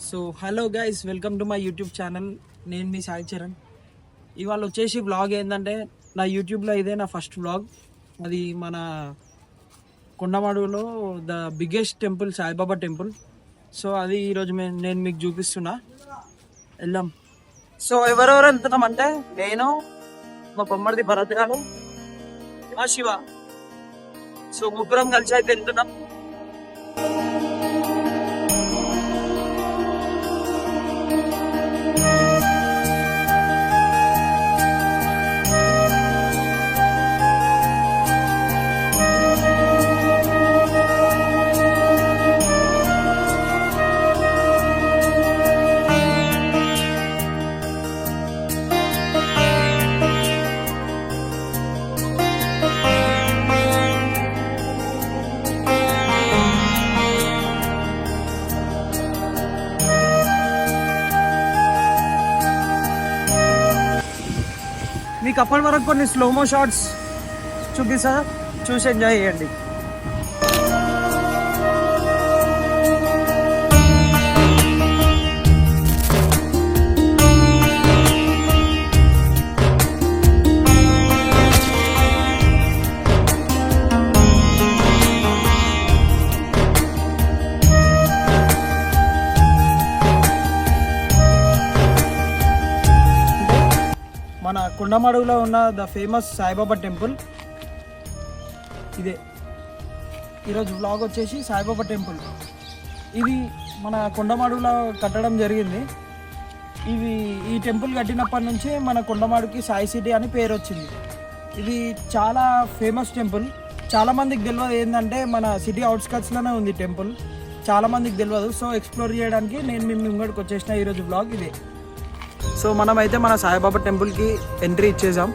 So hello guys, welcome to my YouTube channel. నేను మీ సాయి చరణ్. ఇవాళ వచ్చేసి వ్లాగ్ ఏంటంటే, నా యూట్యూబ్లో ఇదే నా ఫస్ట్ వ్లాగ్. అది మన కొండమడుగులో the biggest temple Sai Baba temple. So అది ఈరోజు నేను మీకు చూపిస్తున్నా. వెళ్దాం. సో ఎవరెవరు వెళ్తున్నాం అంటే, నేను, మా బొమ్మడిది భరత్ గారు, మా శివ. సో ముగ్గురం కలిసి అయితే వెళ్తున్నాం. మీకు అప్పటి వరకు కొన్ని స్లోమో షాట్స్ చూపిస్తా, చూసి ఎంజాయ్ చేయండి. మన కొండమడుగులో ఉన్న ద ఫేమస్ సాయిబాబా టెంపుల్ ఇదే. ఈరోజు వ్లాగ్ వచ్చేసి సాయిబాబా టెంపుల్. ఇది మన కొండమడుగులో కట్టడం జరిగింది. ఈ టెంపుల్ కట్టినప్పటి నుంచి మన కొండమడుగుకి సాయి సిటీ అని పేరు వచ్చింది. ఇది చాలా ఫేమస్ టెంపుల్. చాలామందికి తెలియదు ఏంటంటే, మన సిటీ అవుట్స్కట్స్లోనే ఉంది టెంపుల్. చాలామందికి తెలియదు. సో ఎక్స్ప్లోర్ చేయడానికి నేను మీ ముంగడికి వచ్చేసిన ఈరోజు వ్లాగ్ ఇదే. సో మనమైతే మన సాయిబాబా టెంపుల్కి ఎంట్రీ ఇచ్చేసాం.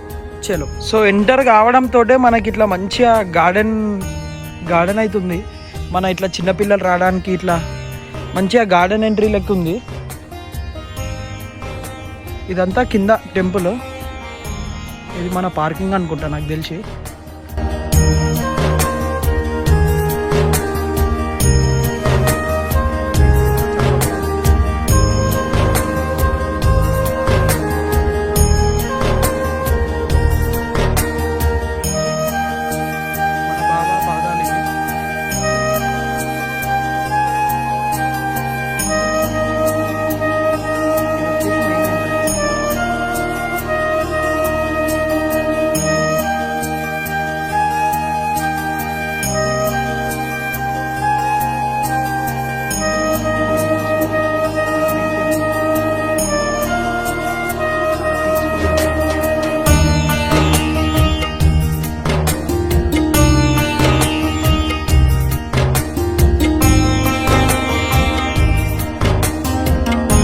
చలో. సో ఎంటర్ కావడంతో మనకి ఇట్లా మంచిగా గార్డెన్ అవుతుంది. మన ఇట్లా చిన్నపిల్లలు రావడానికి ఇట్లా మంచిగా గార్డెన్ ఎంట్రీ లెక్క ఉంది. ఇదంతా కింద టెంపుల్. ఇది మన పార్కింగ్ అనుకుంటా నాకు తెలిసి.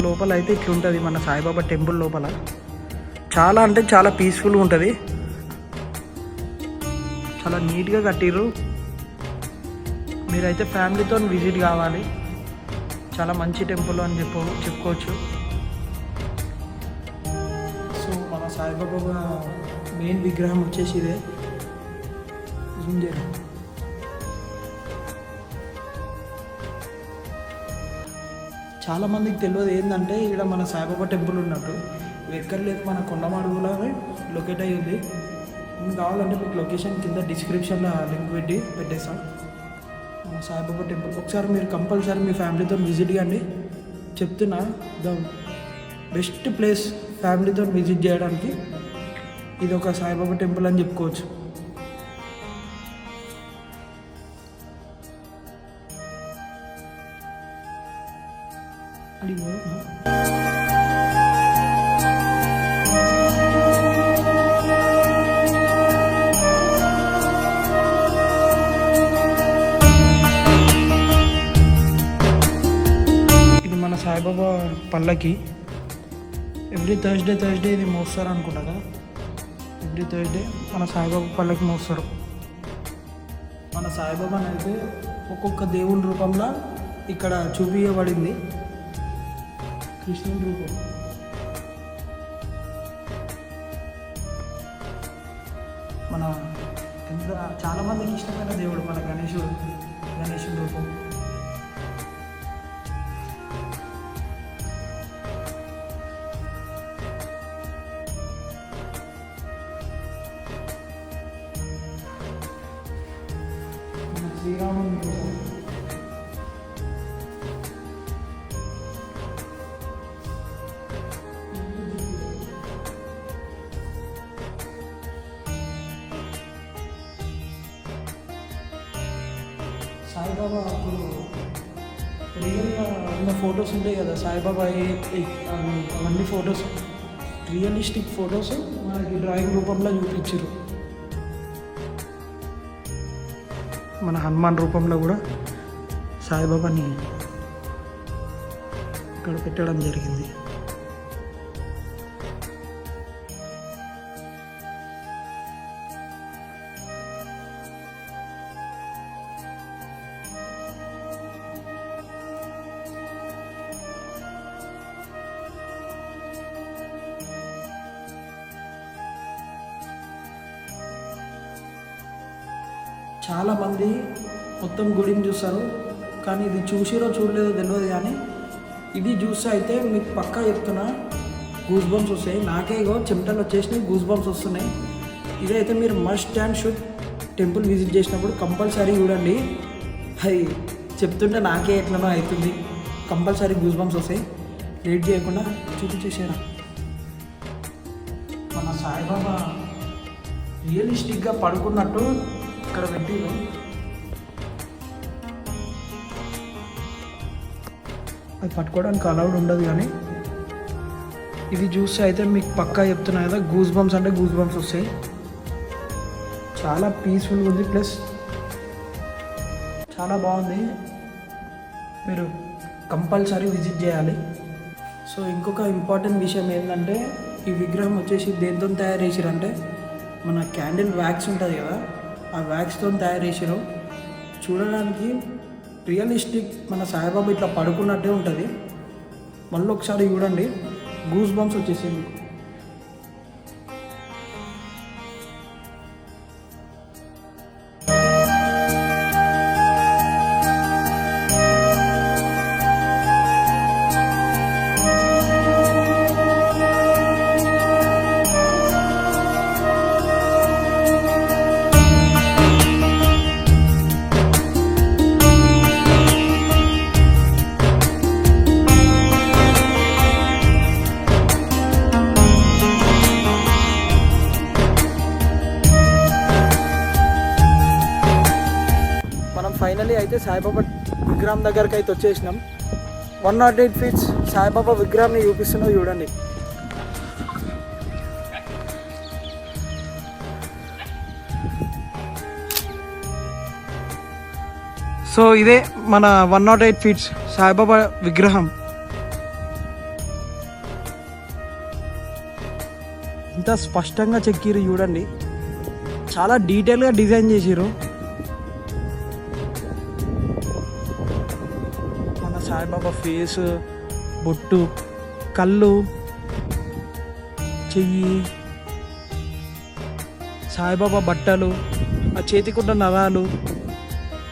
లోపల అయితే ఇట్లుంటుంది మన సాయిబాబా టెంపుల్ లోపల. చాలా అంటే చాలా పీస్ఫుల్గా ఉంటుంది. చాలా నీట్గా కట్టిర్రు. మీరైతే ఫ్యామిలీతో విజిట్ కావాలి. చాలా మంచి టెంపుల్ అని చెప్పుకోవచ్చు. సో మన సాయిబాబా మెయిన్ విగ్రహం వచ్చేసి ఇదే. చాలామందికి తెలియదు ఏంటంటే, ఇక్కడ మన సాయిబాబా టెంపుల్ ఉన్నట్టు. ఎక్కడ లేదు, మన కొండమడుగులోనే లొకేట్ అయ్యి ఉంది. మీకు కావాలంటే మీకు లొకేషన్ కింద డిస్క్రిప్షన్లో లింక్ పెట్టేస్తాం. సాయిబాబా టెంపుల్ ఒకసారి మీరు కంపల్సరీ మీ ఫ్యామిలీతో విజిట్ చేయండి. చెప్తున్నా, ద బెస్ట్ ప్లేస్ ఫ్యామిలీతో విజిట్ చేయడానికి ఇది ఒక సాయిబాబా టెంపుల్ అని చెప్పుకోవచ్చు. ఇది మన సాయిబాబా పల్లకి. ఎవ్రీ థర్స్డే ఇది మోస్తారు అనుకుంటా కదా. ఎవ్రీ థర్స్డే మన సాయిబాబా పల్లకి మోస్తారు. మన సాయిబాబాని అయితే ఒక్కొక్క దేవుని రూపంలో ఇక్కడ చూపించబడింది. కృష్ణుని రూపం. మన చాలామందికి ఇష్టమైన దేవుడు మన గణేశుడు రూపం. శ్రీరాముని చూసాం. సాయిబాబా అప్పుడు రియల్గా ఉన్న ఫొటోస్ ఉంటాయి కదా, సాయిబాబా అవన్నీ ఫొటోస్ రియలిస్టిక్ ఫొటోస్ మనకి డ్రాయింగ్ రూపంలో చూపించారు. మన హనుమాన్ రూపంలో కూడా సాయిబాబాని ఇక్కడ పెట్టడం జరిగింది. చాలామంది మొత్తం గుడిని చూస్తారు, కానీ ఇది చూసిరో చూడలేదో తెలియదు, కానీ ఇది చూస్తే అయితే మీకు పక్కా చెప్తున్నా గూస్ బంప్స్ వస్తాయి. నాకే ఇగో చెమటలు వచ్చేసినాయి, గూస్ బంప్స్ వస్తున్నాయి. ఇదైతే మీరు must and should temple visit చేసినప్పుడు కంపల్సరీ చూడండి. అది చెప్తుంటే నాకే ఎట్లనో అవుతుంది, కంపల్సరీ గూస్ బంప్స్ వస్తాయి. లేట్ చేయకుండా చూపించేసారా మన సాయిబాబా రియలిస్టిక్గా పడుకున్నట్టు ఇక్కడ పెట్టి. అది పట్టుకోవడానికి అలౌడ్ ఉండదు, కానీ ఇది చూస్తే అయితే మీకు పక్కా చెప్తున్నా కదా, గూస్ బంప్స్ అంటే గూస్ బంప్స్ వస్తాయి. చాలా పీస్ఫుల్గా ఉంది, ప్లస్ చాలా బాగుంది. మీరు కంపల్సరీ విజిట్ చేయాలి. సో ఇంకొక ఇంపార్టెంట్ విషయం ఏంటంటే, ఈ విగ్రహం వచ్చేసి దేంతో తయారు చేసిరంటే మన క్యాండిల్ వ్యాక్స్ ఉంటుంది కదా, ఆ వ్యాక్స్తో తయారు చేసారు. చూడడానికి రియలిస్టిక్ మన సాయిబాబా ఇట్లా పడుకున్నట్టే ఉంటుంది. మళ్ళీ ఒకసారి చూడండి, గూస్ బంప్స్ వచ్చేసాయి మీకు. ఫైనలీ అయితే సాయిబాబా విగ్రహం దగ్గరికి అయితే వచ్చేసినాం. 108 ఫీట్స్ సాయిబాబా విగ్రహాన్ని చూపిస్తున్నావు చూడండి. సో ఇదే మన 108 ఫీట్స్ సాయిబాబా విగ్రహం. ఇంత స్పష్టంగా చెక్కిరు చూడండి, చాలా డీటెయిల్గా డిజైన్ చేసిరు. సాయిబాబా ఫేస్, బొట్టు, కళ్ళు, చెయ్యి, సాయిబాబా బట్టలు, ఆ చేతికున్న నరాలు,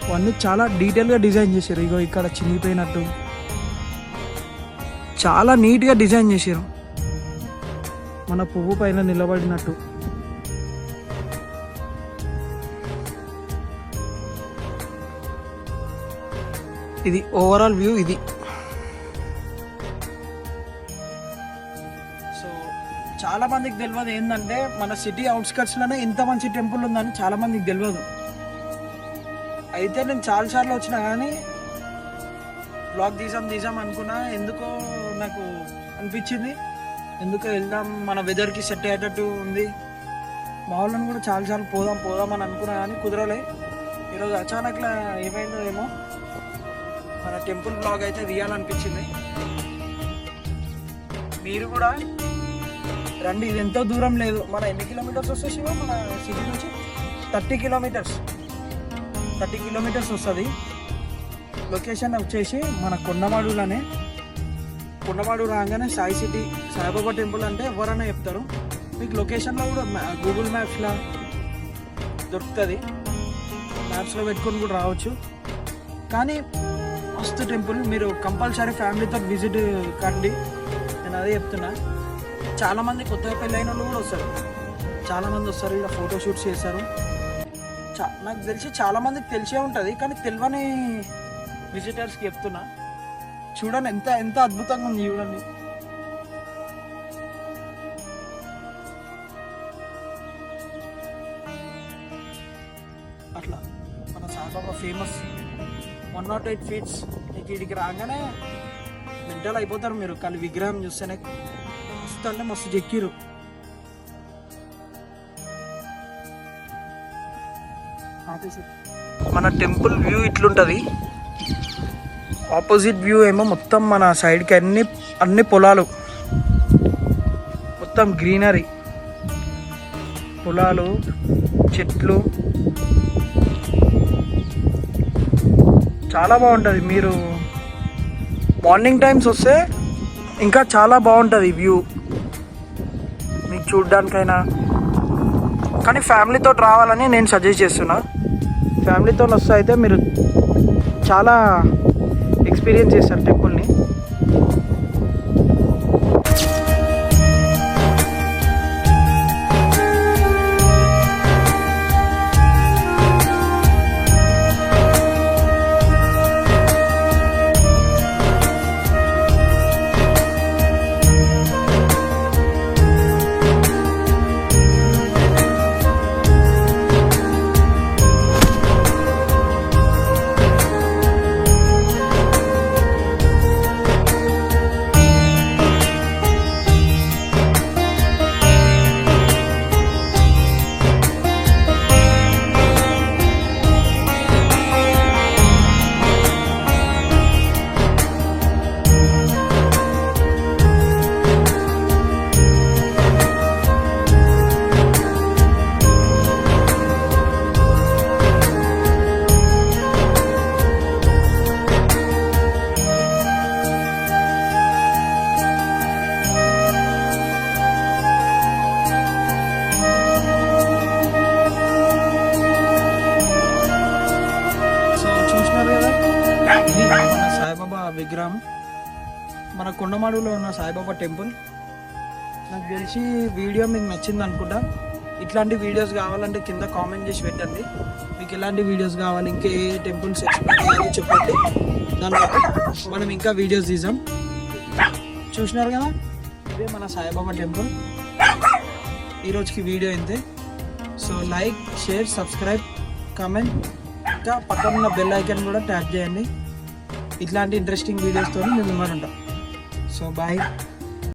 అవన్నీ చాలా డీటెయిల్గా డిజైన్ చేశారు. ఇగో ఇక్కడ చినిగిపోయినట్టు చాలా నీట్గా డిజైన్ చేశారు, మన పువ్వు పైన నిలబడినట్టు. ఇది ఓవరాల్ వ్యూ ఇది. సో చాలా మందికి తెలియదు ఏంటంటే, మన సిటీ అవుట్స్కట్స్లోనే ఇంత మంచి టెంపుల్ ఉందని చాలా మందికి తెలియదు. అయితే నేను చాలాసార్లు వచ్చినా కానీ బ్లాగ్ తీసాం అనుకున్నా, ఎందుకో నాకు అనిపించింది ఎందుకో వెళ్దాం, మన వెదర్కి సెట్ అయ్యేటట్టు ఉంది. మా వాళ్ళని కూడా చాలాసార్లు పోదాం అని అనుకున్నా కానీ కుదరలే. ఈరోజు అచానక్లా ఏమైందో ఏమో మన టెంపుల్ బ్లాగ్ అయితే తీయాలనిపించింది. మీరు కూడా రండి, ఇది ఎంతో దూరం లేదు. మన ఎన్ని కిలోమీటర్స్ వస్తాయి శివ? మన సిటీ నుంచి 30 కిలోమీటర్స్ వస్తుంది. లొకేషన్ వచ్చేసి మన కొండమాడులోనే. కొండమాడు రాగానే సాయి సిటీ సాయిబాబా టెంపుల్ అంటే ఎవరైనా చెప్తారు. మీకు లొకేషన్లో కూడా గూగుల్ మ్యాప్స్లో దొరుకుతుంది, మ్యాప్స్లో పెట్టుకొని కూడా రావచ్చు. కానీ మస్తు టెంపుల్, మీరు కంపల్సరీ ఫ్యామిలీతో విజిట్ కండి, నేను అదే చెప్తున్నా. చాలామంది కొత్తగా పెళ్ళైన వాళ్ళు కూడా వస్తారు, చాలామంది వస్తారు, ఇలా ఫోటోషూట్స్ చేస్తారు. నాకు తెలిసి చాలా మందికి తెలిసే ఉంటుంది, కానీ తెలియని విజిటర్స్కి చెప్తున్నా. చూడండి ఎంత ఎంత అద్భుతంగా ఉంది చూడండి. అట్లా మన సాయిబాబా ఫేమస్ 108 ఫీట్స్. మీకు ఇడికి రాగానే మెంటల్ అయిపోతారు మీరు, కానీ విగ్రహం చూస్తేనే మస్తు అంటే మస్తు చెక్కిరు. మన టెంపుల్ వ్యూ ఇట్లుంటుంది. ఆపోజిట్ వ్యూ ఏమో మొత్తం మన సైడ్కి అన్ని పొలాలు, మొత్తం గ్రీనరీ, పొలాలు, చెట్లు, చాలా బాగుంటుంది. మీరు మార్నింగ్ టైమ్స్ వస్తే ఇంకా చాలా బాగుంటుంది వ్యూ మీకు చూడ్డానికైనా. కానీ ఫ్యామిలీతో రావాలని నేను సజెస్ట్ చేస్తున్నా. ఫ్యామిలీతో వస్తే అయితే మీరు చాలా ఎక్స్పీరియన్స్ చేస్తారు టెంపుల్ని. ఇది మన సాయిబాబా విగ్రహం, మన కొండమాడులో ఉన్న సాయిబాబా టెంపుల్. నాకు తెలిసి వీడియో మీకు నచ్చింది అనుకుంటా. ఇట్లాంటి వీడియోస్ కావాలంటే కింద కామెంట్ చేసి పెట్టండి. మీకు ఎలాంటి వీడియోస్ కావాలి, ఇంకా ఏ టెంపుల్స్ ఎక్స్ప్లోర్ చేయాలో చెప్పండి. దాన్ని బట్టి మనం ఇంకా వీడియోస్ తీసాం. చూసినారు కదా, ఇదే మన సాయిబాబా టెంపుల్. ఈరోజుకి వీడియో ఇంతే. So like, share, subscribe, comment, ఇంకా పక్కన ఉన్న బెల్ ఐకాన్ కూడా ట్యాప్ చేయండి. ఇట్లాంటి ఇంట్రెస్టింగ్ వీడియోస్తో మేము ఉంటాం. So bye.